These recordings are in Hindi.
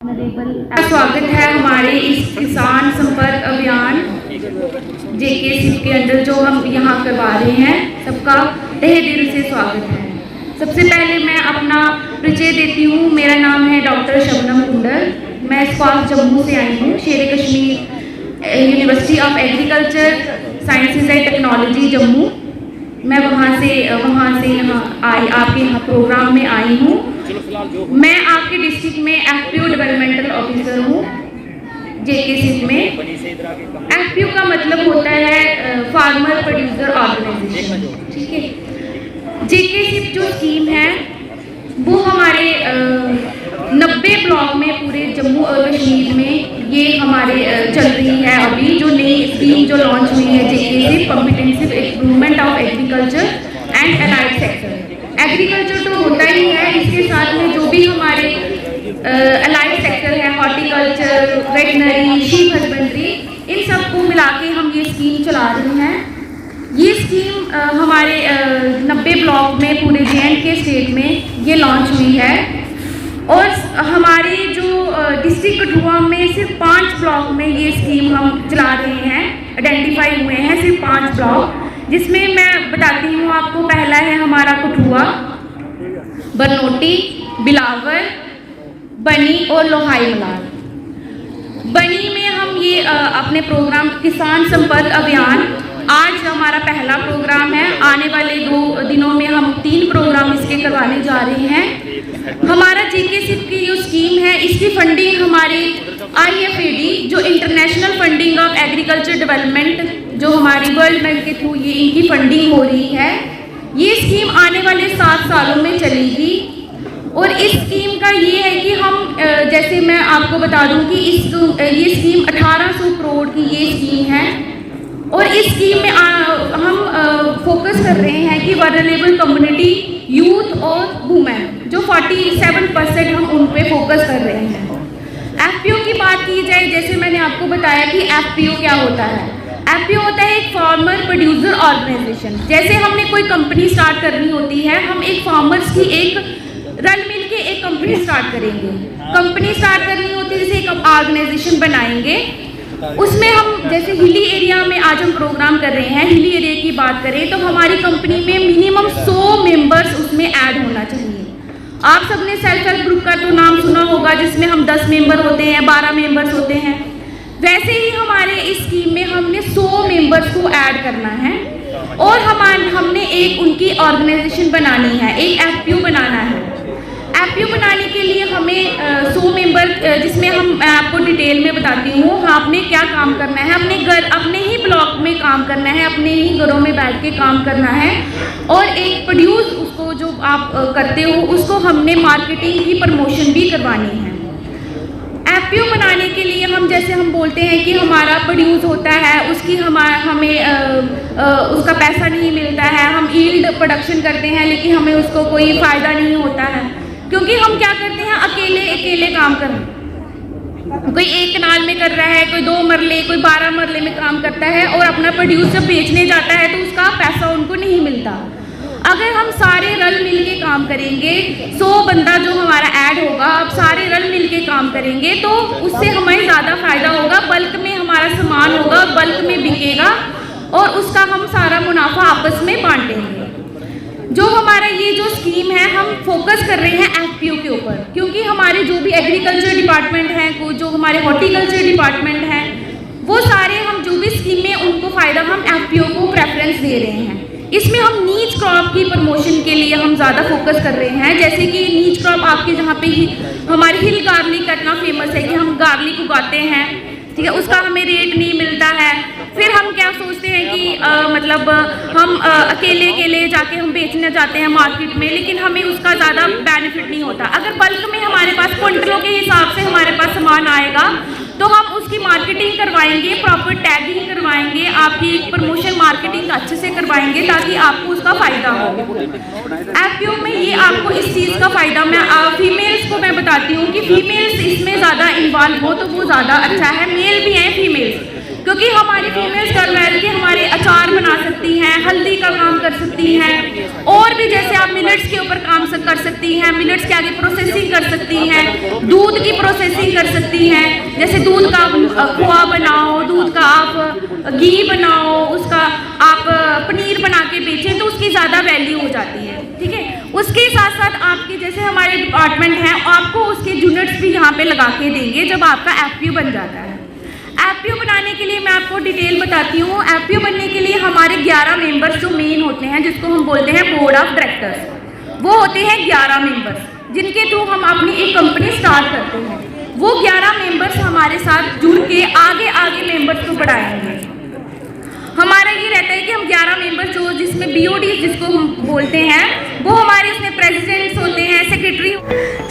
स्वागत है हमारे इस किसान संपर्क अभियान जेके के अंदर जो हम यहाँ करवा रहे हैं। सबका तहे दिल से स्वागत है। सबसे पहले मैं अपना परिचय देती हूँ। मेरा नाम है डॉक्टर शबनम कुंडल। मैं स्क्वाश जम्मू से आई हूँ, शेर Kashmir university of agriculture sciences and technology Jammu. मैं वहाँ से यहाँ आई, आपके यहाँ प्रोग्राम में आई हूँ। मैं आपके डिस्ट्रिक्ट में एफपीओ डेवलपमेंटल ऑफिसर हूँ जेके सिप में। एफपीओ का मतलब होता है फार्मर प्रोड्यूसर ऑर्गेनाइजेशन, ठीक है। जेके सिप जो स्कीम है वो हमारे 90 ब्लॉक में पूरे जम्मू और कश्मीर में ये हमारे चल रही है। अभी जो नई स्कीम जो लॉन्च हुई है JK CIP, competitive improvement of agriculture and allied sector. Agriculture तो होता ही है, इसके साथ में जो भी हमारे अलाइड सेक्टर है, हॉर्टिकल्चर, वेटनरी, शीप हस्बेंड्री, इन सबको मिला के हम ये स्कीम चला रहे हैं। ये स्कीम हमारे 90 ब्लॉक में पूरे जे&के स्टेट में ये लॉन्च हुई है। और हमारे जो डिस्ट्रिक्ट कठुआ में सिर्फ 5 ब्लॉक में ये स्कीम हम चला रहे हैं। आइडेंटिफाई हुए हैं सिर्फ 5 ब्लॉक, जिसमें मैं बताती हूँ आपको। पहला है हमारा कठुआ, बरनोटी, बिलावर, बनी और लोहाई मलाल। बनी में हम ये अपने प्रोग्राम किसान संपर्क अभियान, आज हमारा पहला प्रोग्राम है। आने वाले 2 दिनों में हम 3 प्रोग्राम इसके करवाने जा रहे हैं। हमारा जेके सिप की जो स्कीम है, इसकी फंडिंग हमारे IFAD जो international funding of agriculture development, जो हमारी वर्ल्ड बैंक के थ्रू ये इनकी फंडिंग हो रही है। ये स्कीम आने वाले 7 सालों में चलेगी। और इस स्कीम का ये है कि हम जैसे मैं आपको बता दूं कि ये स्कीम 1800 करोड़ की ये स्कीम है। और इस स्कीम में हम फोकस कर रहे हैं कि वल्नरेबल कम्युनिटी, यूथ और वुमेन, जो 47% हम उन पे फोकस कर रहे हैं। एफपीओ की बात की जाए, जैसे मैंने आपको बताया कि एफपीओ क्या होता है। एफपीओ होता है एक फार्मर प्रोड्यूसर ऑर्गेनाइजेशन। जैसे हमने कोई कंपनी स्टार्ट करनी होती है, हम एक फार्मर्स की एक रल मिल के एक कंपनी स्टार्ट करेंगे। कंपनी स्टार्ट करनी होती है, जैसे एक ऑर्गेनाइजेशन बनाएंगे। उसमें हम जैसे हिली एरिया में आज हम प्रोग्राम कर रहे हैं, हिली एरिया की बात करें तो हमारी कंपनी में मिनिमम 100 मेंबर्स उसमें ऐड होना चाहिए। आप सबने सेल्फ हेल्प ग्रुप का तो नाम सुना होगा, जिसमें हम 10 मेंबर होते हैं, 12 मेंबर्स होते हैं। वैसे ही हमारे इस स्कीम में हमने 100 मेंबर्स को ऐड करना है। और हमने एक उनकी ऑर्गेनाइजेशन बनानी है, एक एफपीओ बनाना है। एफपीओ बनाने के लिए हमें 100 मेंबर, जिसमें मैं आपको डिटेल में बताती हूँ आपने क्या काम करना है। अपने ही ब्लॉक में काम करना है, अपने ही घरों में बैठ के काम करना है। और एक प्रोड्यूस उसको जो आप करते हो उसको हमने मार्केटिंग की प्रमोशन भी करवानी है। एफपीओ बनाने के लिए हम बोलते हैं कि हमारा प्रोड्यूस होता है, उसकी हमें उसका पैसा नहीं मिलता है। हम यील्ड प्रोडक्शन करते हैं लेकिन हमें उसको कोई फ़ायदा नहीं होता है, क्योंकि हम क्या करते हैं, अकेले काम कर रहे हैं। कोई 1 कनाल में कर रहा है, कोई 2 मरले, कोई 12 मरले में काम करता है। और अपना प्रोड्यूस जब बेचने जाता है तो उसका पैसा उनको नहीं मिलता। अगर हम सारे रल मिल के काम करेंगे, 100 बंदा जो हमारा ऐड होगा, अब सारे रल मिल के काम करेंगे तो उससे हमें ज़्यादा फायदा होगा। बल्क में हमारा सामान होगा, बल्क में बिकेगा और उसका हम सारा मुनाफा आपस में बांटेंगे। जो हमारा ये जो स्कीम है, हम फोकस कर रहे हैं एफपीओ के ऊपर, क्योंकि हमारे जो भी एग्रीकल्चर डिपार्टमेंट हैं, जो हमारे हॉर्टिकल्चर डिपार्टमेंट हैं, वो सारे हम जो भी स्कीम में उनको फ़ायदा, हम एफपीओ को प्रेफरेंस दे रहे हैं। इसमें हम नीच क्रॉप की प्रमोशन के लिए हम ज़्यादा फोकस कर रहे हैं। जैसे कि नीच क्रॉप आपके जहाँ पे ही हमारी हिल गार्लिक इतना फेमस है कि हम गार्लिक उगाते हैं, ठीक है, उसका हमें रेट नहीं मिलता है। फिर हम क्या सोचते हैं कि हम अकेले जाके हम बेचने जाते हैं मार्केट में, लेकिन हमें उसका ज़्यादा बेनिफिट नहीं होता। अगर बल्क में हमारे पास क्विंटलों के हिसाब से हमारे पास सामान आएगा तो हम उसकी मार्केटिंग करवाएंगे, प्रॉपर टैगिंग करवाएंगे, आपकी प्रमोशन मार्केटिंग अच्छे से करवाएंगे ताकि आपको उसका फ़ायदा हो। एफपीओ में ये आपको इस चीज़ का फ़ायदा, मैं फीमेल्स को मैं बताती हूँ कि फीमेल्स इसमें ज़्यादा इन्वॉल्व हो तो वो ज़्यादा अच्छा है। मेल भी हैं फीमेल्स, क्योंकि हमारी फीमेल्स कर रहे कि हमारे अचार बना सकती हैं, हल्दी का काम कर सकती हैं, और भी जैसे आप मिलेट्स के ऊपर काम कर सकती हैं, मिलेट्स के आगे प्रोसेसिंग कर सकती हैं, दूध की प्रोसेसिंग कर सकती हैं, जैसे दूध का खोआ बनाओ, दूध का आप घी बनाओ, उसका आप पनीर बना के बेचें तो उसकी ज़्यादा वैल्यू हो जाती है, ठीक है। उसके साथ साथ आपके जैसे हमारे डिपार्टमेंट हैं, आपको उसके यूनिट्स भी यहाँ पे लगा के देंगे जब आपका एफपीओ बन जाता है। एफपीओ बनाने के लिए मैं आपको डिटेल बताती हूँ। एफपीओ बनने के लिए हमारे 11 मेंबर्स जो मेन होते हैं, जिसको हम बोलते हैं बोर्ड ऑफ डायरेक्टर्स, वो होते हैं 11 मेंबर्स, जिनके थ्रू हम अपनी एक कंपनी स्टार्ट करते हैं। वो 11 मेंबर्स हमारे साथ जुड़ के आगे आगे मेंबर्स को बढ़ाएंगे। हमारा ये रहता है कि हम 11 मेंबर्स जो जिसमें बीओडी जिसको हम बोलते हैं, वो हमारे उसमें प्रेसिडेंट्स होते हैं, सेक्रेटरी।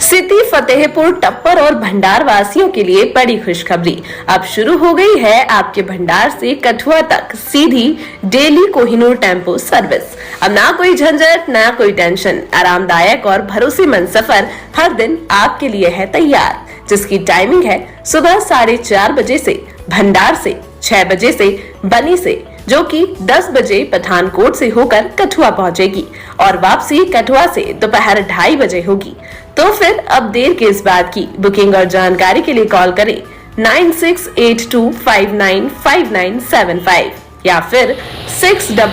सिटी, फतेहपुर, टप्पर और भंडार वासियों के लिए बड़ी खुशखबरी। अब शुरू हो गई है आपके भंडार से कठुआ तक सीधी डेली कोहिनूर टेम्पो सर्विस। अब ना कोई झंझट, ना कोई टेंशन, आरामदायक और भरोसेमंद सफर हर दिन आपके लिए है तैयार, जिसकी टाइमिंग है सुबह 4:30 बजे से भंडार से, 6 बजे से बनी से, जो कि 10 बजे पठानकोट से होकर कठुआ पहुंचेगी और वापसी कठुआ से दोपहर 2:30 बजे होगी। तो फिर अब देर किस बात की। बुकिंग और जानकारी के लिए कॉल करें 9682595975 या फिर 600